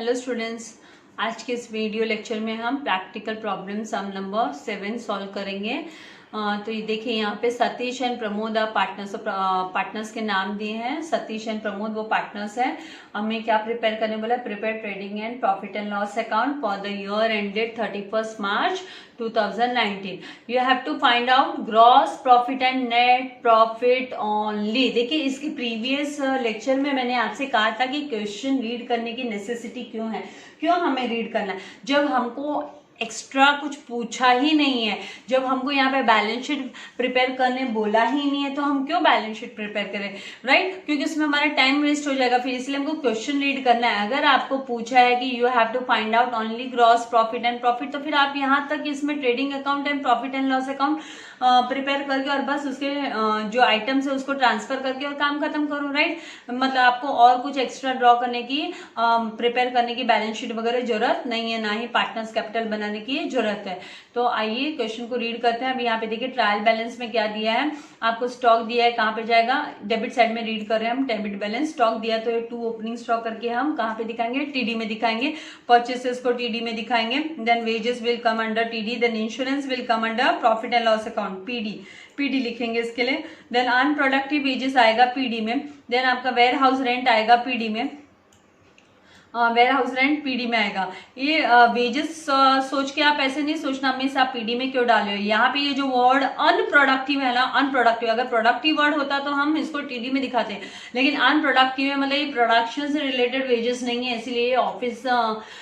Hello students, आज के इस वीडियो लेक्चर में हम practical problem some number 7 solve करेंगे। तो ये देखिए यहाँ पे सतीश एंड प्रमोद पार्टनर्स के नाम दिए हैं। सतीश एंड प्रमोद वो पार्टनर्स हैं। हमें क्या प्रिपेयर करने बोला? Prepare trading and profit and loss account for the year ended 31 March 2019। You have to find out gross profit and net profit only. देखिए इसके प्रीवियस लेक्चर में मैंने आपसे कहा था कि क्वेश्चन रीड करने की नेसेसिटी क्यों है, क्यों हमें रीड करना है। जब हमको एक्स्ट्रा कुछ पूछा ही नहीं है, जब हमको यहाँ पे बैलेंस शीट प्रिपेयर करने बोला ही नहीं है, तो हम क्यों बैलेंस शीट प्रिपेयर करें, राइट? क्योंकि उसमें हमारा टाइम वेस्ट हो जाएगा। फिर इसलिए हमको क्वेश्चन रीड करना है। अगर आपको पूछा है कि you have to find out only gross profit and profit, तो फिर आप यहाँ तक इसमें trading account and profit and loss account prepare करके और बस उसके जो आइटम्स है उसको ट्रांसफर करके और काम खत्म करो, राइट? मतलब आपको और कुछ एक्स्ट्रा ड्रॉ करने की, प्रिपेयर करने की बैलेंस शीट वगैरह जरूरत नहीं है, ना ही पार्टनर्स कैपिटल बनाने की जरूरत है। तो आइए क्वेश्चन को रीड करते हैं। अभी यहाँ पे देखिए ट्रायल बैलेंस में क्या दिया है आपको। स्टॉक दिया है, कहाँ पे जाएगा? डेबिट साइड में रीड कर रहे हैं हम। डेबिट बैलेंस स्टॉक दिया तो ये 2 ओपनिंग स्टॉक करके हम कहाँ पे दिखाएंगे? टीडी में दिखाएंगे। परचेसेस को टीडी में दिखाएंगे। Then wages will come under TD, then insurance will come under profit and loss account PD लिखेंगे इसके लिए। देन अनप्रोडक्टिव वेजेस आएगा पीडी में। देन आपका वेयर हाउस रेंट आएगा पीडी में। वेयर हाउस रेंट पीडी में आएगा। ये वेजेस सोच के आप ऐसे नहीं सोचना हमेशा आप पीडी में क्यों डाले हो। यहाँ पे ये जो वर्ड अनप्रोडक्टिव है ना, अनप्रोडक्टिव, अगर प्रोडक्टिव वर्ड होता तो हम इसको टीडी में दिखाते, लेकिन अनप्रोडक्टिव है मतलब ये प्रोडक्शन से रिलेटेड वेजेस नहीं है, इसीलिए ये ऑफिस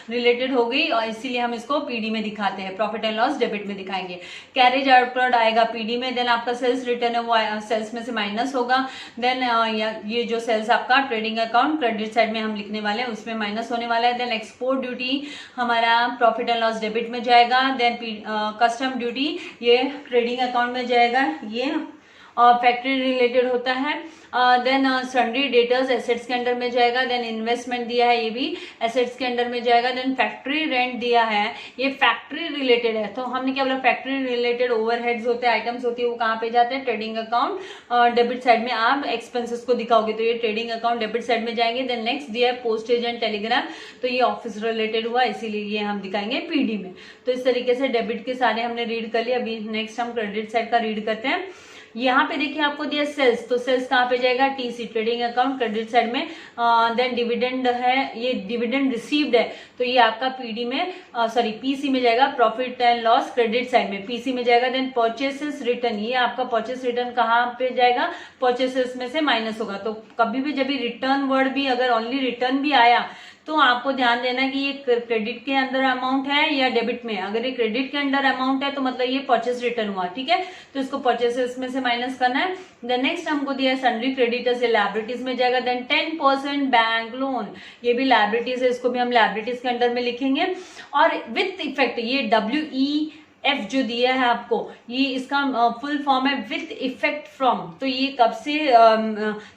रिलेटेड हो गई और इसीलिए हम इसको पीडी में दिखाते हैं। प्रॉफिट एंड लॉस डेबिट में दिखाएंगे। कैरेज आउटवर्ड आएगा पीडी में। देन आपका सेल्स रिटर्न है वो सेल्स में से माइनस होगा। देन ये जो सेल्स आपका ट्रेडिंग अकाउंट क्रेडिट साइड में हम लिखने वाले हैं उसमें माइनस होने वाला है। देन एक्सपोर्ट ड्यूटी हमारा प्रॉफिट एंड लॉस डेबिट में जाएगा। देन कस्टम ड्यूटी ये ट्रेडिंग अकाउंट में जाएगा, ये फैक्ट्री रिलेटेड होता है। देन सन्ड्री डेटर्स एसेट्स के अंडर में जाएगा। देन इन्वेस्टमेंट दिया है, ये भी एसेट्स के अंडर में जाएगा। देन फैक्ट्री रेंट दिया है, ये फैक्ट्री रिलेटेड है, तो हमने क्या बोला? फैक्ट्री रिलेटेड ओवरहेड्स होते हैं, आइटम्स होती है, वो कहाँ पे जाते हैं? ट्रेडिंग अकाउंट डेबिट साइड में आप एक्सपेंसेस को दिखाओगे तो ये ट्रेडिंग अकाउंट डेबिट साइड में जाएंगे। देन नेक्स्ट दिया है पोस्टेज एंड टेलीग्राम, तो ये ऑफिस रिलेटेड हुआ, इसीलिए ये हम दिखाएंगे पीडी में। तो इस तरीके से डेबिट के सारे हमने रीड कर लिए। अभी नेक्स्ट हम क्रेडिट साइड का रीड करते हैं। यहाँ पे देखिए आपको दिया सेल्स, तो सेल्स कहाँ पे जाएगा? TC trading account credit side में। देन डिविडेंड है, ये डिविडेंड रिसीव्ड है, तो ये आपका पीडी में पीसी में जाएगा। Profit and loss credit side में पीसी में जाएगा। देन परचेसेस रिटर्न, ये आपका परचेस रिटर्न कहाँ पे जाएगा? परचेसेस में से माइनस होगा। तो कभी भी जब भी रिटर्न वर्ड भी अगर ओनली रिटर्न भी आया तो आपको ध्यान देना कि ये क्रेडिट के अंदर अमाउंट है या डेबिट में। अगर ये क्रेडिट के अंदर अमाउंट है तो मतलब ये परचेस रिटर्न हुआ, ठीक है? तो इसको परचेसेस में से माइनस करना है। देन नेक्स्ट हमको दिया सन्ड्री क्रेडिटर्स, ये लायबिलिटीज में जाएगा। देन 10% बैंक लोन, ये भी लायबिलिटीज है, इसको भी हम लायबिलिटीज के अंडर में लिखेंगे। और विथ इफेक्ट ये WEF जो दिया है आपको, ये इसका फुल फॉर्म है विथ इफेक्ट फ्रॉम। तो ये कब से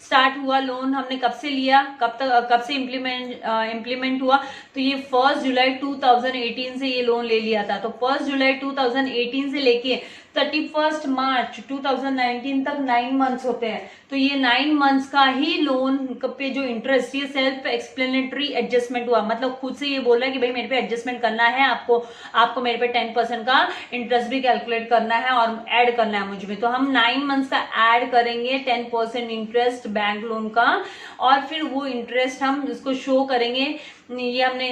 स्टार्ट हुआ लोन, हमने कब से लिया, कब से इम्प्लीमेंट हुआ? तो ये 1 जुलाई 2018 से ये लोन ले लिया था। तो 1 जुलाई 2018 से लेके 31 मार्च 2019 तक 9 मंथ्स होते हैं। तो ये 9 मंथ्स का ही लोन पे जो इंटरेस्ट, ये सेल्फ एक्सप्लेनेटरी एडजस्टमेंट हुआ, मतलब खुद से ये बोल रहा है कि भाई मेरे पे एडजस्टमेंट करना है, आपको मेरे पे 10% का इंटरेस्ट भी कैलकुलेट करना है और ऐड करना है मुझ में। तो हम 9 मंथ्स का ऐड करेंगे 10% इंटरेस्ट बैंक लोन का, और फिर वो इंटरेस्ट हम इसको शो करेंगे। ये हमने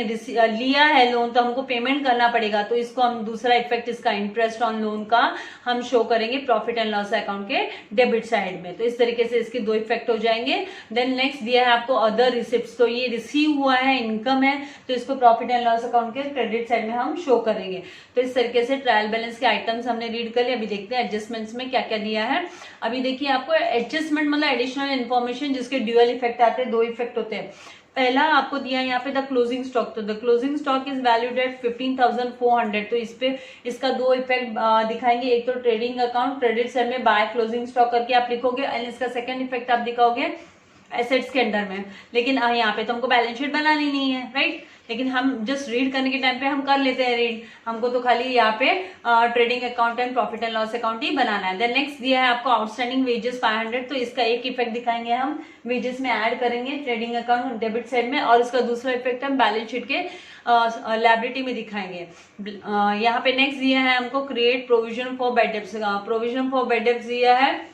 लिया है लोन तो हमको पेमेंट करना पड़ेगा, तो इसको हम दूसरा इफेक्ट इसका इंटरेस्ट ऑन लोन का हम शो करेंगे प्रॉफिट एंड लॉस अकाउंट के डेबिट साइड में। तो इस तरीके से इसके 2 इफेक्ट हो जाएंगे। देन नेक्स्ट दिया है आपको अदर रिसिप्ट्स, तो ये रिसीव हुआ है, इनकम है, तो इसको प्रॉफिट एंड लॉस अकाउंट के क्रेडिट साइड में हम शो करेंगे। तो इस तरीके से ट्रायल बैलेंस के आइटम्स हमने रीड कर लिए। अभी देखते हैं एडजस्टमेंट्स में क्या क्या दिया है। अभी देखिए आपको एडजस्टमेंट मतलब एडिशनल इन्फॉर्मेशन जिसके ड्यूअल इफेक्ट आते हैं, 2 इफेक्ट होते हैं। पहला आपको दिया है यहाँ पे द क्लोजिंग स्टॉक, तो the closing stock is valued at 15,400। तो इस पे इसका 2 इफेक्ट दिखाएंगे। एक तो ट्रेडिंग अकाउंट क्रेडिट साइड में बाय क्लोजिंग स्टॉक करके आप लिखोगे, एंड इसका सेकंड इफेक्ट आप दिखाओगे एसेट्स के अंडर में। लेकिन यहाँ पे तो हमको बैलेंस शीट बनानी नहीं है, राइट? लेकिन हम जस्ट रीड करने के टाइम पे हम कर लेते हैं रीड, हमको तो खाली यहाँ पे trading account and profit and loss account ही बनाना है। देन नेक्स्ट दिया है आपको आउटस्टैंडिंग वेजेस 500, तो इसका एक इफेक्ट दिखाएंगे हम, वेजेस में ऐड करेंगे ट्रेडिंग अकाउंट डेबिट साइड में, और इसका दूसरा इफेक्ट हम बैलेंस शीट के लायबिलिटी में दिखाएंगे। यहाँ पे नेक्स्ट दिया है हमको create provision for bad debts का, प्रोविजन फॉर बैड डेब्ट्स दिया है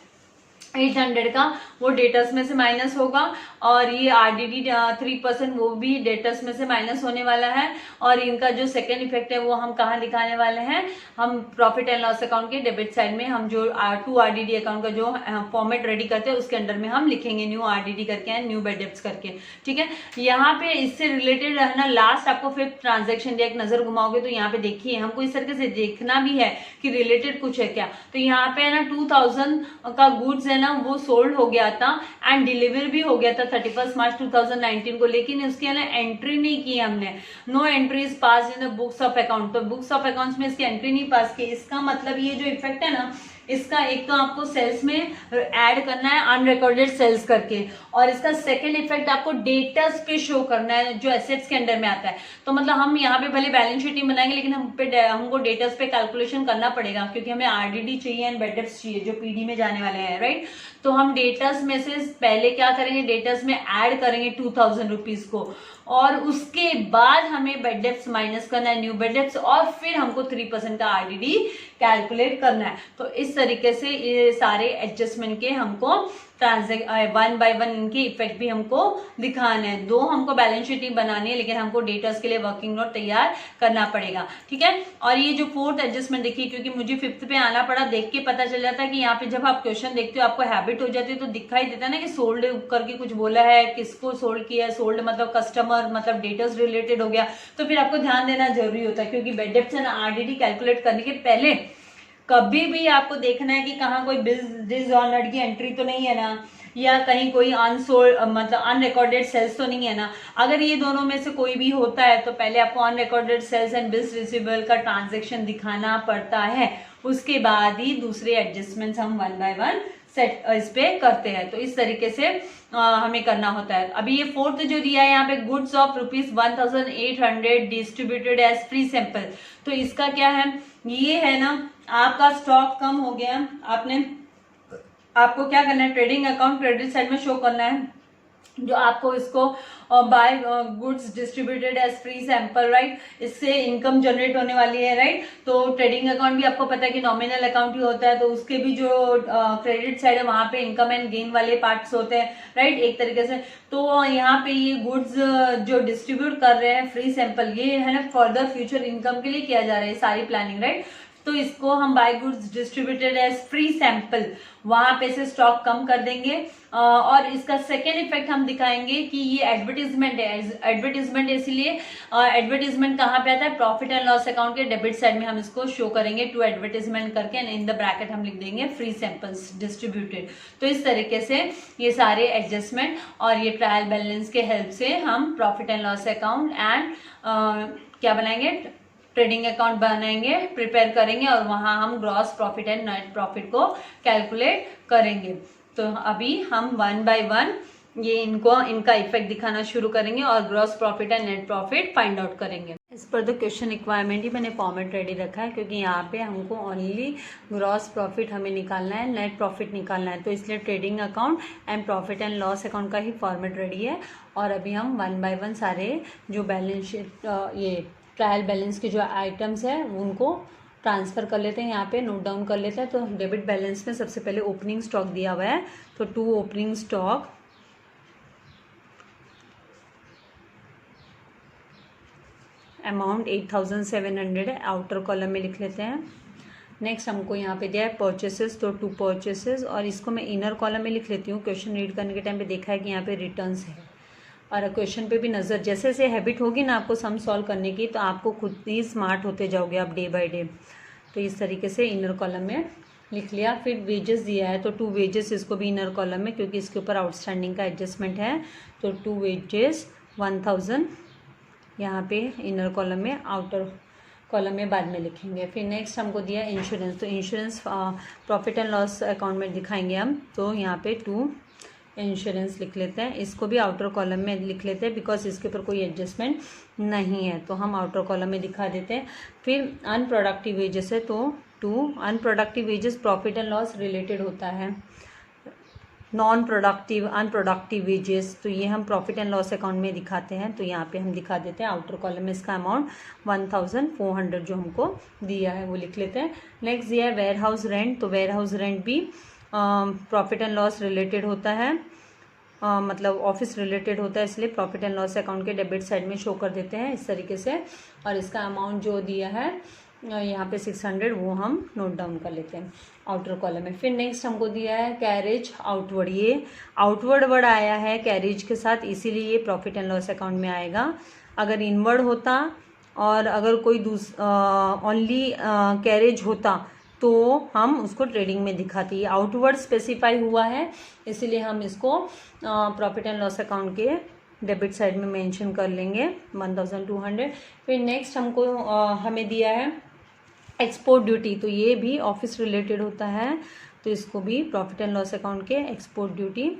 800 का, वो डेटर्स में से माइनस होगा, और ये आरडीडी 3% वो भी डेटर्स में से माइनस होने वाला है। और इनका जो सेकेंड इफेक्ट है वो हम कहाँ दिखाने वाले हैं, हम प्रॉफिट एंड लॉस अकाउंट के डेबिट साइड में हम जो 2 आरडीडी अकाउंट का जो फॉर्मेट रेडी करते हैं उसके अंडर में हम लिखेंगे न्यू आरडीडी करके एंड न्यू बैड डेब्ट्स करके, ठीक है। यहाँ पे इससे रिलेटेड रहना, लास्ट आपको फिर ट्रांजेक्शन दिया, एक नजर घुमाओगे तो यहाँ पे देखिए हमको इस तरीके से देखना भी है कि रिलेटेड कुछ है क्या। तो यहाँ पे है ना 2000 का गुड्स है ना वो सोल्ड हो गया था एंड डिलीवर भी हो गया था 31 मार्च 2019 को, लेकिन उसकी ना एंट्री नहीं की हमने, no entry is pass in the books of account, तो बुक्स ऑफ अकाउंट्स में इसकी एंट्री नहीं पास की। इसका मतलब ये जो इफेक्ट है ना, इसका एक तो आपको सेल्स में ऐड करना है अनरिकॉर्डेड सेल्स करके, और इसका सेकंड इफेक्ट आपको डेटर्स पे शो करना है जो एसेट्स के अंडर में आता है। तो मतलब हम यहाँ पे भले बैलेंस शीट नहीं बनाएंगे, लेकिन हमको डेटर्स पे कैलकुलेशन करना पड़ेगा, क्योंकि हमें आरडीडी चाहिए एंड बैड डेब्ट्स चाहिए जो पीडी में जाने वाले हैं, राइट। तो हम डेटर्स में से पहले क्या करेंगे, डेटर्स में ऐड करेंगे 2000 रुपीज को, और उसके बाद हमें बैड डेब्ट्स माइनस करना है न्यू बैड डेब्ट्स, और फिर हमको 3% का आरडीडी कैलकुलेट करना है। तो इस तरीके से ये सारे एडजस्टमेंट के हमको वन बाय वन इनके इफेक्ट भी हमको दिखाने हैं। 2 हमको बैलेंस शीट ही बनानी है, लेकिन हमको डेटर्स के लिए वर्किंग नोट तैयार करना पड़ेगा, ठीक है। और ये जो 4th एडजस्टमेंट देखिए, क्योंकि मुझे 5th पे आना पड़ा, देख के पता चल जाता है कि यहाँ पे जब आप क्वेश्चन देखते हो आपको हैबिट हो जाती है, तो दिखाई देता है ना कि सोल्ड करके कुछ बोला है, किसको सोल्ड किया है, सोल्ड मतलब कस्टमर, मतलब डेटर्स रिलेटेड हो गया, तो फिर आपको ध्यान देना जरूरी होता है, क्योंकि bad debts and RDD calculate करने के पहले कभी भी आपको देखना है कि कहाँ कोई डिसऑनर्ड की एंट्री तो नहीं है ना, या कहीं कोई अनसोल्ड मतलब अनरिकॉर्डेड सेल्स तो नहीं है ना। अगर ये दोनों में से कोई भी होता है तो पहले आपको unrecorded sales and bills receivable का ट्रांजैक्शन दिखाना पड़ता है, उसके बाद ही दूसरे एडजस्टमेंट्स हम 1 बाय 1 सेट इस पे करते हैं। तो इस तरीके से हमें करना होता है। अभी ये 4th जो दिया है यहाँ पे, goods of ₹1800 distributed as free sample, तो इसका क्या है, ये है ना आपका स्टॉक कम हो गया, आपको क्या करना है, ट्रेडिंग अकाउंट क्रेडिट साइड में शो करना है जो आपको इसको by goods distributed as free sample, right, इससे इनकम जनरेट होने वाली है, राइट। तो ट्रेडिंग अकाउंट भी आपको पता है कि नॉमिनल अकाउंट ही होता है, तो उसके भी जो क्रेडिट साइड है वहां पे इनकम एंड गेन वाले पार्ट्स होते हैं, राइट, एक तरीके से। तो यहाँ पे ये गुड्स जो डिस्ट्रीब्यूट कर रहे हैं फ्री सैंपल, ये है ना फर्दर फ्यूचर इनकम के लिए किया जा रहा है सारी प्लानिंग, राइट। तो इसको हम by goods distributed as free sample वहां पे से स्टॉक कम कर देंगे। और इसका सेकेंड इफेक्ट हम दिखाएंगे कि ये एडवर्टीजमेंट है, एडवर्टीजमेंट इसलिए एडवर्टीजमेंट कहाँ पे आता है, प्रॉफिट एंड लॉस अकाउंट के डेबिट साइड में हम इसको शो करेंगे टू एडवर्टीजमेंट करके, इन द ब्रैकेट हम लिख देंगे फ्री सैंपल्स डिस्ट्रीब्यूटेड। तो इस तरीके से ये सारे एडजस्टमेंट और ये ट्रायल बैलेंस के हेल्प से हम profit and loss account and क्या बनाएंगे, ट्रेडिंग अकाउंट बनाएंगे, प्रिपेयर करेंगे, और वहां हम gross profit and net profit को कैलकुलेट करेंगे। तो अभी हम 1 बाय 1 ये इनका इफेक्ट दिखाना शुरू करेंगे और gross profit and net profit find out करेंगे। इस पर द क्वेश्चन रिक्वायरमेंट ही मैंने फॉर्मेट रेडी रखा है, क्योंकि यहाँ पे हमको ओनली ग्रॉस प्रॉफिट हमें निकालना है, नेट प्रॉफिट निकालना है, तो इसलिए trading account and profit and loss account का ही फॉर्मेट रेडी है। और अभी हम 1 बाय 1 सारे जो बैलेंस शीट ये ट्रायल बैलेंस के जो आइटम्स है उनको ट्रांसफर कर लेते हैं, यहाँ पे नोट डाउन कर लेते हैं। तो डेबिट बैलेंस में सबसे पहले ओपनिंग स्टॉक दिया हुआ है, तो 2 ओपनिंग स्टॉक, अमाउंट 8700 है, आउटर कॉलम में लिख लेते हैं। नेक्स्ट हमको यहाँ पे दिया है परचेसेस, तो 2 परचेसेस, और इसको मैं इनर कॉलम में लिख लेती हूँ। क्वेश्चन रीड करने के टाइम पे देखा है कि यहाँ पे रिटर्न्स है, और क्वेश्चन पे भी नज़र जैसे जैसे हैबिट होगी ना आपको सम सॉल्व करने की, तो आपको खुद ही स्मार्ट होते जाओगे आप डे बाय डे। तो इस तरीके से इनर कॉलम में लिख लिया। फिर वेजेस दिया है, तो 2 वेजेस, इसको भी इनर कॉलम में, क्योंकि इसके ऊपर आउटस्टैंडिंग का एडजस्टमेंट है, तो 2 वेजेस 1000 यहाँ पे इनर कॉलम में, आउटर कॉलम में बाद में लिखेंगे। फिर नेक्स्ट हमको दिया इंश्योरेंस, तो insurance profit and loss account में दिखाएंगे हम, तो यहाँ पे 2 इंश्योरेंस लिख लेते हैं, इसको भी आउटर कॉलम में लिख लेते हैं बिकॉज इसके ऊपर कोई एडजस्टमेंट नहीं है, तो हम आउटर कॉलम में दिखा देते हैं। फिर अनप्रोडक्टिव वेजेस है, तो to unproductive wages profit and loss related होता है। नॉन प्रोडक्टिव अनप्रोडक्टिव वेजेस, तो ये हम प्रॉफिट एंड लॉस अकाउंट में दिखाते हैं, तो यहाँ पे हम दिखा देते हैं आउटर कॉलम में इसका अमाउंट 1400 जो हमको दिया है वो लिख लेते हैं। नेक्स्ट दिया है वेयर हाउस रेंट, तो वेयर हाउस रेंट भी प्रॉफिट एंड लॉस रिलेटेड होता है, मतलब ऑफिस रिलेटेड होता है, इसलिए प्रॉफिट एंड लॉस अकाउंट के डेबिट साइड में शो कर देते हैं इस तरीके से। और इसका अमाउंट जो दिया है यहाँ पे 600 वो हम नोट डाउन कर लेते हैं आउटर कॉलम में। फिर नेक्स्ट हमको दिया है कैरेज आउटवर्ड, ये आउटवर्ड वर्ड आया है कैरेज के साथ, इसीलिए ये प्रॉफिट एंड लॉस अकाउंट में आएगा। अगर इनवर्ड होता और अगर कोई ओनली कैरेज होता तो हम उसको ट्रेडिंग में दिखाते, ये आउटवर्ड स्पेसिफाई हुआ है इसीलिए हम इसको प्रॉफिट एंड लॉस अकाउंट के डेबिट साइड में मेंशन कर लेंगे 1200। फिर नेक्स्ट हमको हमें दिया है एक्सपोर्ट ड्यूटी, तो ये भी ऑफिस रिलेटेड होता है, तो इसको भी प्रॉफिट एंड लॉस अकाउंट के एक्सपोर्ट ड्यूटी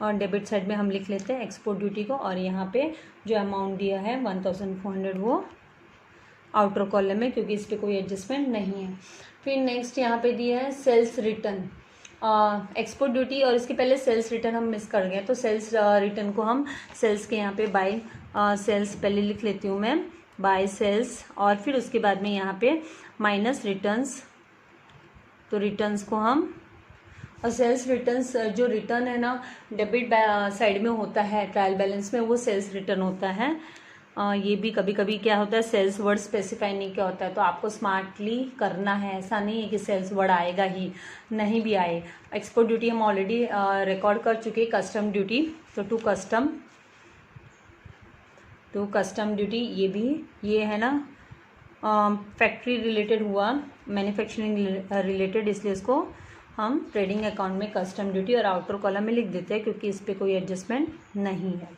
और डेबिट साइड में हम लिख लेते हैं एक्सपोर्ट ड्यूटी को। और यहाँ पे जो अमाउंट दिया है 1400 वो आउटर कॉलम में, क्योंकि इस पर कोई एडजस्टमेंट नहीं है। फिर नेक्स्ट यहाँ पे दिया है सेल्स रिटर्न, एक्सपोर्ट ड्यूटी और इसके पहले सेल्स रिटर्न हम मिस कर गए, तो सेल्स रिटर्न को हम सेल्स के यहाँ पे बाय सेल्स पहले लिख लेती हूँ मैं, बाय सेल्स, और फिर उसके बाद में यहाँ पे माइनस रिटर्न्स, तो रिटर्न्स को हम, और सेल्स रिटर्न्स जो रिटर्न है ना डेबिट साइड में होता है ट्रायल बैलेंस में, वो सेल्स रिटर्न होता है। ये भी कभी कभी क्या होता है सेल्स वर्ड स्पेसिफाई नहीं क्या होता है, तो आपको स्मार्टली करना है, ऐसा नहीं है कि सेल्स वर्ड आएगा ही, नहीं भी आए। एक्सपोर्ट ड्यूटी हम ऑलरेडी रिकॉर्ड कर चुके, कस्टम ड्यूटी, तो टू कस्टम ड्यूटी, ये भी ये है ना फैक्ट्री रिलेटेड हुआ, मैन्युफैक्चरिंग रिलेटेड, इसलिए इसको हम ट्रेडिंग अकाउंट में कस्टम ड्यूटी और आउटर कॉलम में लिख देते हैं क्योंकि इस पर कोई एडजस्टमेंट नहीं है।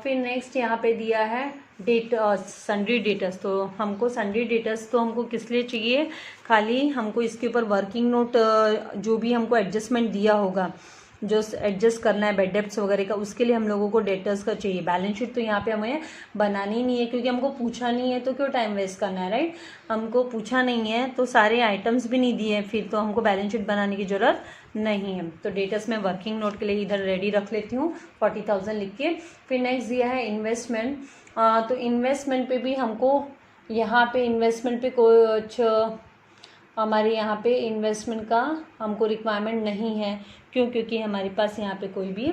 फिर नेक्स्ट यहाँ पे दिया है डेट सन्ड्री डेटर्स, तो हमको सन्ड्री डेटर्स तो हमको किस लिए चाहिए, खाली हमको इसके ऊपर वर्किंग नोट जो भी हमको एडजस्टमेंट दिया होगा, जो एडजस्ट करना है बेड डेप्ट्स वगैरह का, उसके लिए हम लोगों को डेटर्स का चाहिए। बैलेंस शीट तो यहाँ पे हमें बनानी नहीं है क्योंकि हमको पूछा नहीं है, तो क्यों टाइम वेस्ट करना है, राइट। हमको पूछा नहीं है तो सारे आइटम्स भी नहीं दिए हैं, फिर तो हमको बैलेंस शीट बनाने की जरूरत नहीं है। तो डेटर्स में वर्किंग नोट के लिए इधर रेडी रख लेती हूँ 40,000 लिख के। फिर नेक्स्ट दिया है इन्वेस्टमेंट, तो इन्वेस्टमेंट पे भी हमको यहाँ पे इन्वेस्टमेंट पे कुछ हमारे यहाँ पे इन्वेस्टमेंट का हमको रिक्वायरमेंट नहीं है, क्यों, क्योंकि हमारे पास यहाँ पे कोई भी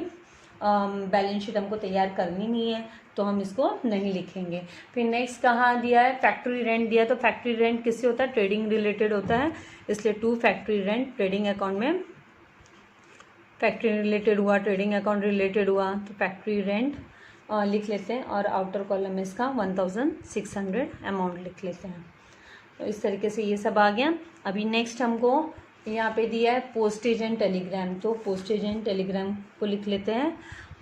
बैलेंस शीट हमको तैयार करनी नहीं है, तो हम इसको नहीं लिखेंगे। फिर नेक्स्ट कहाँ दिया है फैक्ट्री रेंट दिया, तो फैक्ट्री रेंट किससे होता है, ट्रेडिंग रिलेटेड होता है, इसलिए to factory rent trading account में, फैक्ट्री रिलेटेड हुआ, ट्रेडिंग अकाउंट रिलेटेड हुआ, तो फैक्ट्री रेंट लिख लेते हैं और आउटर कॉलम में इसका 1600 अमाउंट लिख लेते हैं। तो इस तरीके से ये सब आ गया। अभी नेक्स्ट हमको यहाँ पे दिया है पोस्टेज एंड टेलीग्राम, तो पोस्टेज एंड टेलीग्राम को लिख लेते हैं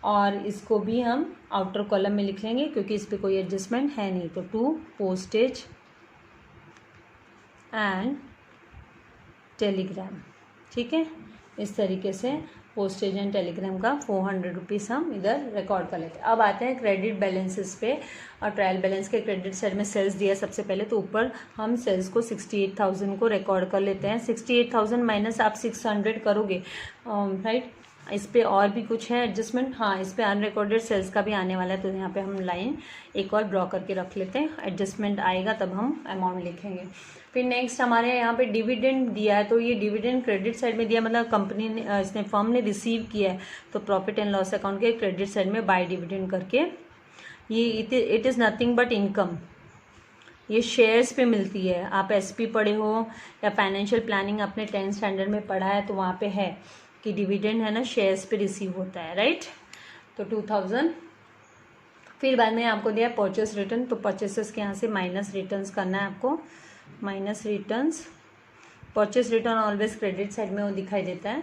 और इसको भी हम आउटर कॉलम में लिख लेंगे क्योंकि इस पर कोई एडजस्टमेंट है नहीं, तो टू पोस्टेज एंड टेलीग्राम, ठीक है। इस तरीके से पोस्टेज एंड टेलीग्राम का 400 रुपीज़ हम इधर रिकॉर्ड कर लेते हैं। अब आते हैं क्रेडिट बैलेंसेस पे, और ट्रायल बैलेंस के क्रेडिट साइड में सेल्स दिया सबसे पहले, तो ऊपर हम सेल्स को 68,000 को रिकॉर्ड कर लेते हैं। 68,000 माइनस आप 600 करोगे, राइट। इस पे और भी कुछ है एडजस्टमेंट, हाँ इस पे अनरिकॉर्डेड सेल्स का भी आने वाला है, तो यहाँ पे हम लाइन एक और ड्रॉ करके रख लेते हैं, एडजस्टमेंट आएगा तब हम अमाउंट लिखेंगे। फिर नेक्स्ट हमारे यहाँ पे डिविडेंड दिया है, तो ये डिविडेंड क्रेडिट साइड में दिया, मतलब कंपनी ने इसने फर्म ने रिसीव किया है, तो प्रॉफिट एंड लॉस अकाउंट के क्रेडिट साइड में बाय डिविडेंड करके, ये it is nothing but income, ये शेयर्स पे मिलती है। आप एसपी पढ़े हो या फाइनेंशियल प्लानिंग अपने 10th स्टैंडर्ड में पढ़ा है, तो वहाँ पे है कि डिविडेंड है ना शेयर्स पे रिसीव होता है, राइट। तो 2000। फिर बाद में आपको दिया परचेस रिटर्न, तो परचेसेस के यहाँ से माइनस रिटर्न्स करना है आपको, minus returns. Purchase return always credit side में वो दिखाई देता है।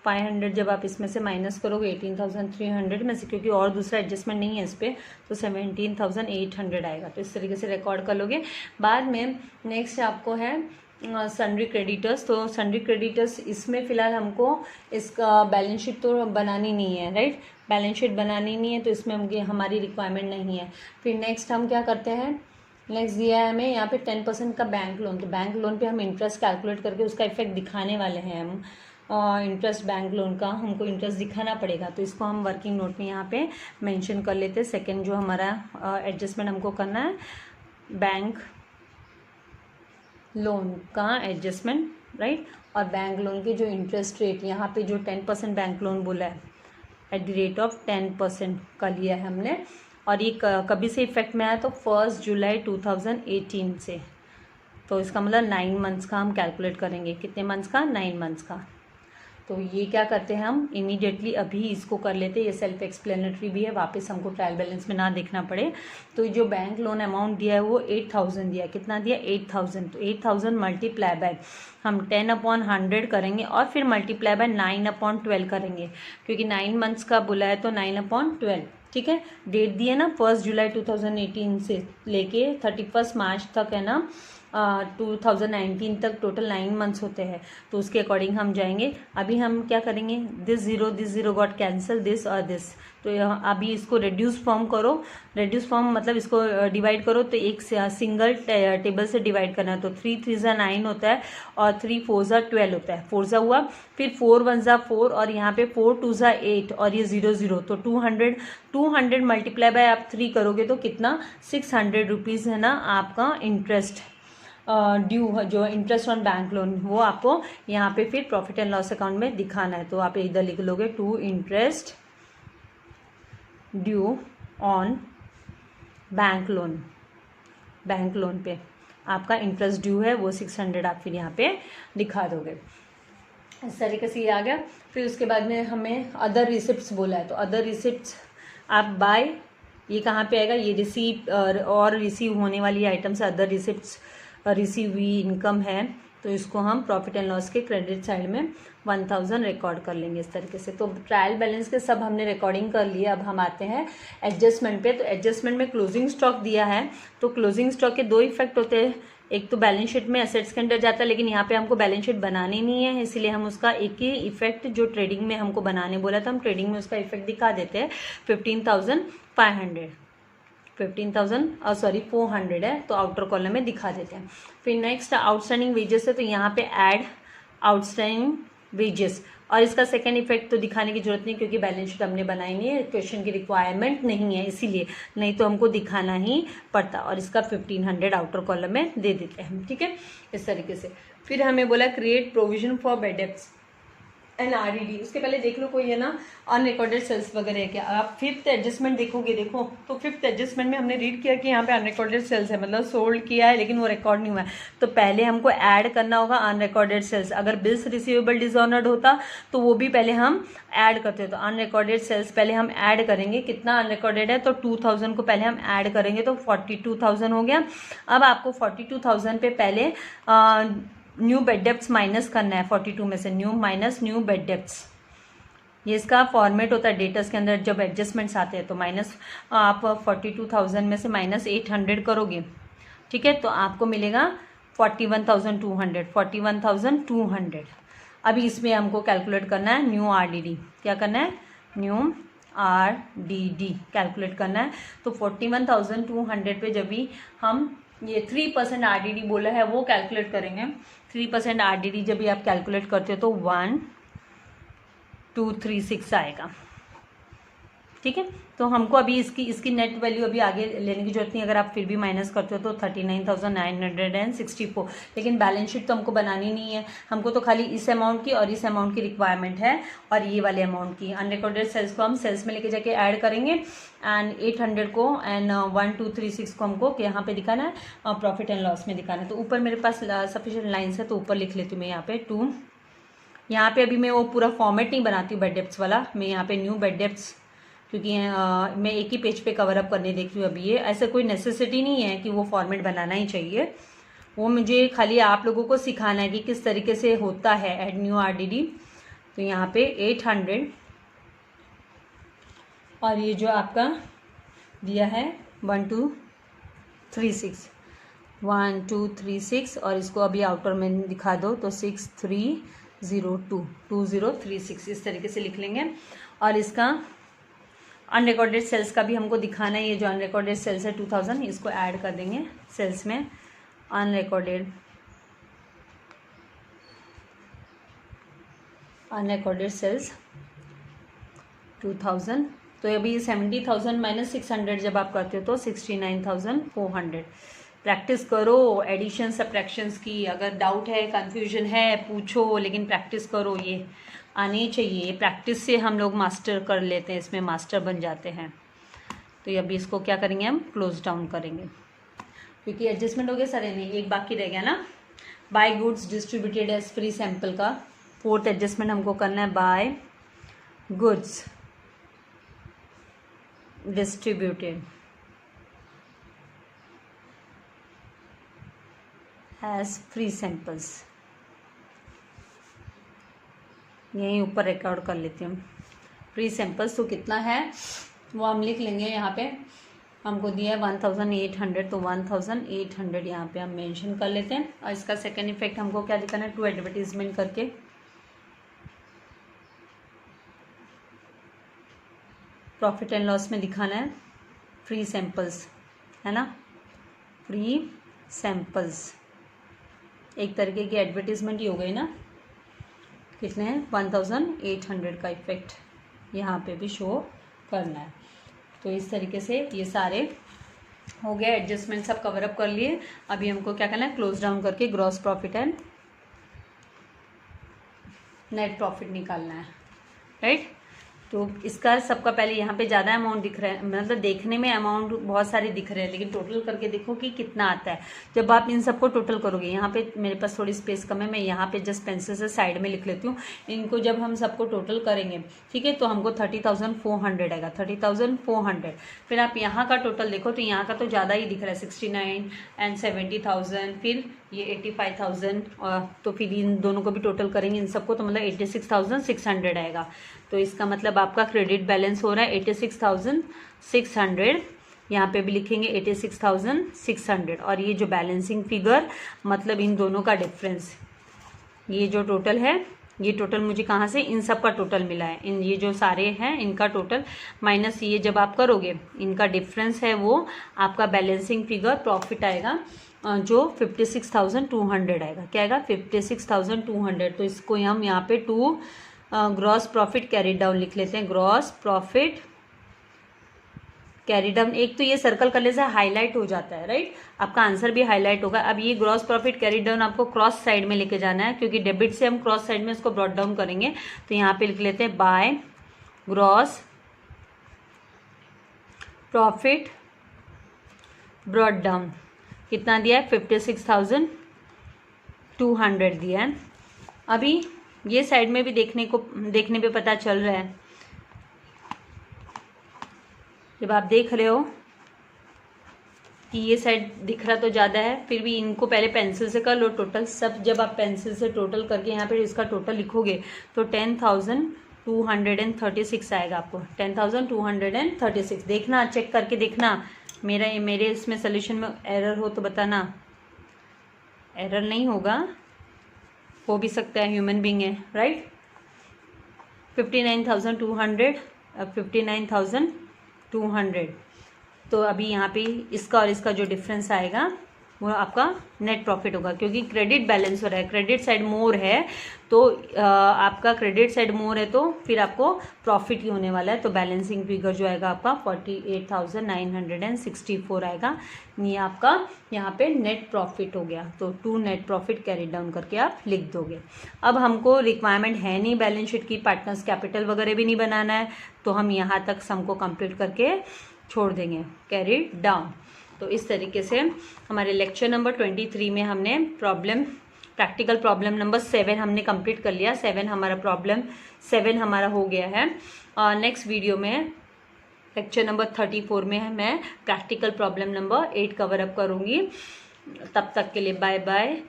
500 जब आप इसमें से माइनस करोगे 18,300 में से, क्योंकि और दूसरा एडजस्टमेंट नहीं है इस पर, तो 17,800 आएगा। तो इस तरीके से रिकॉर्ड कर लोगे। बाद में नेक्स्ट आपको है सन्ड्री क्रेडिटर्स। तो सन्ड्री क्रेडिटर्स इसमें फ़िलहाल हमको इसका बैलेंस शीट तो बनानी नहीं है, राइट, बैलेंस शीट बनानी नहीं है, तो इसमें हमारी रिक्वायरमेंट नहीं है। फिर नेक्स्ट हम क्या करते हैं, नेक्स्ट दिया है हमें यहाँ पे 10% का बैंक लोन। तो बैंक लोन पे हम इंटरेस्ट कैलकुलेट करके उसका इफेक्ट दिखाने वाले हैं हम। इंटरेस्ट बैंक लोन का हमको इंटरेस्ट दिखाना पड़ेगा, तो इसको हम वर्किंग नोट में यहाँ पे मेंशन कर लेते हैं। सेकंड जो हमारा एडजस्टमेंट हमको करना है, बैंक लोन का एडजस्टमेंट, राइट, और बैंक लोन के जो इंटरेस्ट रेट यहाँ पे जो 10% बैंक लोन बोला है एट द रेट ऑफ 10% का लिया है हमने, और ये कभी से इफेक्ट में आया, तो 1 जुलाई 2018 से। तो इसका मतलब 9 मंथ्स का हम कैलकुलेट करेंगे। कितने मंथ्स का? 9 मंथ्स का। तो ये क्या करते हैं हम इमीडिएटली अभी इसको कर लेते हैं, ये सेल्फ एक्सप्लेनेटरी भी है, वापस हमको ट्रायल बैलेंस में ना देखना पड़े। तो जो बैंक लोन अमाउंट दिया है वो 8000 दिया है। कितना दिया? 8000। तो 8000 मल्टीप्लाई बाय हम 10/100 करेंगे और फिर मल्टीप्लाई बाय 9/12 करेंगे, क्योंकि 9 मंथ्स का बोला है तो 9/12, ठीक है। डेट दी है ना 1 जुलाई 2018 से लेके 31 मार्च तक है ना, 2019 तक टोटल 9 मंथ्स होते हैं, तो उसके अकॉर्डिंग हम जाएंगे। अभी हम क्या करेंगे, this zero got cancel, this और दिस। तो अभी इसको रेड्यूस फॉर्म करो, रेड्यूस फॉर्म मतलब इसको डिवाइड करो, तो एक सिंगल टेबल से डिवाइड करना है। तो 3 3 9 होता है और 3 4 12 होता है, 4 हुआ, फिर 4 1 4 और यहाँ पे 4 2 8 और ये 0 तो 200 मल्टीप्लाई बाय आप 3 करोगे तो कितना, 600 रुपीज़ है ना आपका इंटरेस्ट ड्यू, जो इंटरेस्ट ऑन बैंक लोन, वो आपको यहाँ पे फिर प्रॉफिट एंड लॉस अकाउंट में दिखाना है। तो आप इधर लिख लोगे to interest due on bank loan पे आपका इंटरेस्ट ड्यू है वो 600 आप फिर यहाँ पे दिखा दोगे। इस तरीके से ये आ गया। फिर उसके बाद में हमें अदर रिसिप्ट्स बोला है, तो अदर रिसिप्ट्स आप बाय, ये कहाँ पे आएगा, ये रिसीव और रिसीव होने वाली आइटम्स अदर रिसिप्ट्स, रिसीव हुई इनकम है, तो इसको हम प्रॉफिट एंड लॉस के क्रेडिट साइड में 1000 रिकॉर्ड कर लेंगे इस तरीके से। तो ट्रायल बैलेंस के सब हमने रिकॉर्डिंग कर लिया। अब हम आते हैं एडजस्टमेंट पे। तो एडजस्टमेंट में क्लोजिंग स्टॉक दिया है, तो क्लोजिंग स्टॉक के 2 इफेक्ट होते हैं। एक तो बैलेंस शीट में एसेट्स के अंदर जाता है, लेकिन यहाँ पे हमको बैलेंस शीट बनानी नहीं है, इसलिए हम उसका एक ही इफेक्ट जो ट्रेडिंग में हमको बनाने बोला था, हम ट्रेडिंग में उसका इफेक्ट दिखा देते हैं। 400 है, तो आउटर कॉलम में दिखा देते हैं। फिर नेक्स्ट आउटस्टैंडिंग वेजेस है, तो यहाँ पे ऐड आउटस्टैंडिंग वेजेस, और इसका सेकंड इफेक्ट तो दिखाने की जरूरत नहीं, क्योंकि बैलेंस शीट हमने बनाई नहीं है, क्वेश्चन की रिक्वायरमेंट नहीं है इसीलिए, नहीं तो हमको दिखाना ही पड़ता। और इसका 1500 आउटर कॉलम में दे देते हैं, ठीक है, इस तरीके से। फिर हमें बोला create provision for bad debts and RDD. उसके पहले देख लो कोई है ना अनरिकॉर्डेड सेल्स वगैरह है क्या। आप 5th एडजस्टमेंट देखोगे, देखो तो 5th एडजस्टमेंट में हमने रीड किया कि यहाँ पे अनरिकॉर्डेड सेल्स है, मतलब सोल्ड किया है लेकिन वो रिकॉर्ड नहीं हुआ है। तो पहले हमको ऐड करना होगा अनरिकॉर्डेड सेल्स। अगर बिल्स रिसीवेबल डिसऑनर्ड होता तो वो भी पहले हम ऐड करते हैं। तो अनरिकॉर्डेड सेल्स पहले हम ऐड करेंगे। कितना अनरिकॉर्डेड है, तो 2000 को पहले हम ऐड करेंगे, तो 42000 हो गया। अब आपको 42000 पे पहले न्यू बेड डेब्ट्स माइनस करना है 42 में से, new minus new bad debts. ये इसका फॉर्मेट होता है डेटर्स के अंदर जब एडजस्टमेंट्स आते हैं। तो माइनस आप 42000 में से माइनस 800 करोगे, ठीक है, तो आपको मिलेगा 41200। अभी इसमें हमको कैलकुलेट करना है न्यू आरडीडी। क्या करना है, न्यू आरडीडी कैलकुलेट करना है। तो 41200 पे जब भी हम ये 3% आरडीडी बोला है वो कैलकुलेट करेंगे। 3% आरडीडी जब भी आप कैलकुलेट करते हो तो 1236 आएगा, ठीक है। तो हमको अभी इसकी नेट वैल्यू अभी आगे लेने की जरूरत नहीं, अगर आप फिर भी माइनस करते हो तो 39,964। लेकिन बैलेंस शीट तो हमको बनानी नहीं है, हमको तो खाली इस अमाउंट की और इस अमाउंट की रिक्वायरमेंट है, और ये वाले अमाउंट की। अनरिकॉर्डेड सेल्स को हम सेल्स में लेके जाके ऐड करेंगे, एंड 800 को एंड 1236 को हमको यहाँ पे दिखाना है, प्रॉफिट एंड लॉस में दिखाना है। तो ऊपर मेरे पास सफिशिएंट लाइन्स है, तो ऊपर लिख लेती हूँ मैं यहाँ पे 2। यहाँ पे अभी मैं वो पूरा फॉर्मेट नहीं बनाती हूँ बेड डेब्ट्स वाला, मैं यहाँ पे न्यू बेड डेब्ट्स, क्योंकि मैं एक ही पेज पे कवर अप करने देखती हूँ अभी। ये ऐसा कोई नेसेसिटी नहीं है कि वो फॉर्मेट बनाना ही चाहिए, वो मुझे खाली आप लोगों को सिखाना है कि किस तरीके से होता है ऐड न्यू आरडीडी। तो यहाँ पे 800 और ये जो आपका दिया है 1236, 1 2 3 6 और इसको अभी आउटर में दिखा दो तो 6302 2036 इस तरीके से लिख लेंगे। और इसका अनरिकॉर्डेड सेल्स का भी हमको दिखाना है। ये जो अनरिकॉर्डेड सेल्स है 2000 इसको ऐड कर देंगे सेल्स में। Unrecorded sales 2000। तो अभी 70,000 माइनस 600 जब आप करते हो तो 69,400। प्रैक्टिस करो एडिशन सब्ट्रैक्शंस की। अगर डाउट है कंफ्यूजन है पूछो, लेकिन प्रैक्टिस करो, ये आनी चाहिए। प्रैक्टिस से हम लोग मास्टर कर लेते हैं, इसमें मास्टर बन जाते हैं। तो अभी इसको क्या करेंगे हम क्लोज डाउन करेंगे क्योंकि एडजस्टमेंट हो गया सारे। नहीं, एक बाकी रह गया ना, by goods distributed as free sample का 4th एडजस्टमेंट हमको करना है। By goods distributed as free samples, यहीं ऊपर रिकॉर्ड कर लेती हूँ। फ्री सैंपल्स तो कितना है वो हम लिख लेंगे। यहाँ पे हमको दिया है 1800 तो 1800 यहाँ पे हम मेंशन कर लेते हैं। और इसका सेकेंड इफेक्ट हमको क्या दिखाना है, 2 एडवर्टीजमेंट करके प्रॉफिट एंड लॉस में दिखाना है। फ्री सैंपल्स है ना, फ्री सैंपल्स एक तरीके की एडवर्टीजमेंट ही हो गई ना। कितने हैं 1800 का इफेक्ट यहाँ पे भी शो करना है। तो इस तरीके से ये सारे हो गए एडजस्टमेंट, सब कवर अप कर लिए। अभी हमको क्या करना है, क्लोज डाउन करके gross profit and net profit निकालना है, राइट। तो इसका सबका पहले यहाँ पे ज़्यादा अमाउंट दिख रहा है, मतलब देखने में अमाउंट बहुत सारे दिख रहे हैं, लेकिन टोटल करके देखो कि कितना आता है। जब आप इन सबको टोटल करोगे, यहाँ पे मेरे पास थोड़ी स्पेस कम है, मैं यहाँ पे जस्ट पेंसिल से साइड में लिख लेती हूँ। इनको जब हम सबको टोटल करेंगे, ठीक है, तो हमको 30,400 आएगा, 30,400। फिर आप यहाँ का टोटल देखो तो यहाँ का तो ज़्यादा ही दिख रहा है, 69 एंड 70,000, फिर ये 85,000। और तो फिर इन दोनों को भी टोटल करेंगे इन सबको तो मतलब 86,600 आएगा। तो इसका मतलब आपका क्रेडिट बैलेंस हो रहा है 86,600। यहाँ पे भी लिखेंगे 86,600। और ये जो बैलेंसिंग फिगर मतलब इन दोनों का डिफरेंस, ये जो टोटल है, ये टोटल मुझे कहाँ से, इन सब का टोटल मिला है। इन ये जो सारे हैं इनका टोटल माइनस ये जब आप करोगे इनका डिफरेंस है, वो आपका बैलेंसिंग फिगर प्रॉफिट आएगा जो 56,200 आएगा। क्या आएगा 56,200। तो इसको हम यहाँ पे 2 ग्रॉस प्रॉफिट कैरी डाउन लिख लेते हैं। ग्रॉस प्रॉफिट कैरी डाउन, एक तो ये सर्कल करने से हाईलाइट हो जाता है, राइट। आपका आंसर भी हाईलाइट होगा। अब ये ग्रॉस प्रॉफिट कैरी डाउन आपको क्रॉस साइड में लेके जाना है, क्योंकि डेबिट से हम क्रॉस साइड में इसको ब्रॉट डाउन करेंगे। तो यहाँ पे लिख लेते हैं by gross profit brought down. कितना दिया है 56,200 दिया है। अभी ये साइड में भी देखने पे पता चल रहा है, जब आप देख रहे हो कि ये साइड दिख रहा तो ज़्यादा है, फिर भी इनको पहले पेंसिल से कर लो टोटल सब। जब आप पेंसिल से टोटल करके यहाँ पे इसका टोटल लिखोगे तो 10,236 आएगा आपको, 10,236। देखना, चेक करके देखना, मेरे इसमें सोल्यूशन में एरर हो तो बताना। एरर नहीं होगा, हो भी सकता है, ह्यूमन बीइंग है, राइट। 59,200। तो अभी यहाँ पे इसका और इसका जो डिफरेंस आएगा वो आपका नेट प्रॉफिट होगा, क्योंकि क्रेडिट बैलेंस हो रहा है, क्रेडिट साइड मोर है। तो आपका क्रेडिट साइड मोर है तो फिर आपको प्रॉफिट ही होने वाला है। तो बैलेंसिंग फिगर जो आएगा आपका 48,964 आएगा। ये आपका यहाँ पे नेट प्रॉफिट हो गया। तो 2 नेट प्रॉफिट कैरी डाउन करके आप लिख दोगे। अब हमको रिक्वायरमेंट है नहीं बैलेंस शीट की, पार्टनर्स कैपिटल वगैरह भी नहीं बनाना है, तो हम यहाँ तक सम को कंप्लीट करके छोड़ देंगे, कैरी डाउन। तो इस तरीके से हमारे लेक्चर नंबर 23 में हमने प्रैक्टिकल प्रॉब्लम नंबर 7 हमने कंप्लीट कर लिया। 7 हमारा हो गया है। और नेक्स्ट वीडियो में लेक्चर नंबर 34 में मैं practical problem number 8 cover up करूँगी। तब तक के लिए बाय बाय।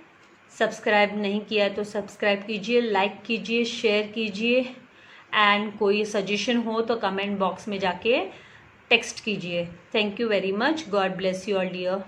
सब्सक्राइब नहीं किया है तो सब्सक्राइब कीजिए, लाइक कीजिए, शेयर कीजिए, एंड कोई सजेशन हो तो कमेंट बॉक्स में जाके टेक्स्ट कीजिए। Thank you very much. God bless you all dear.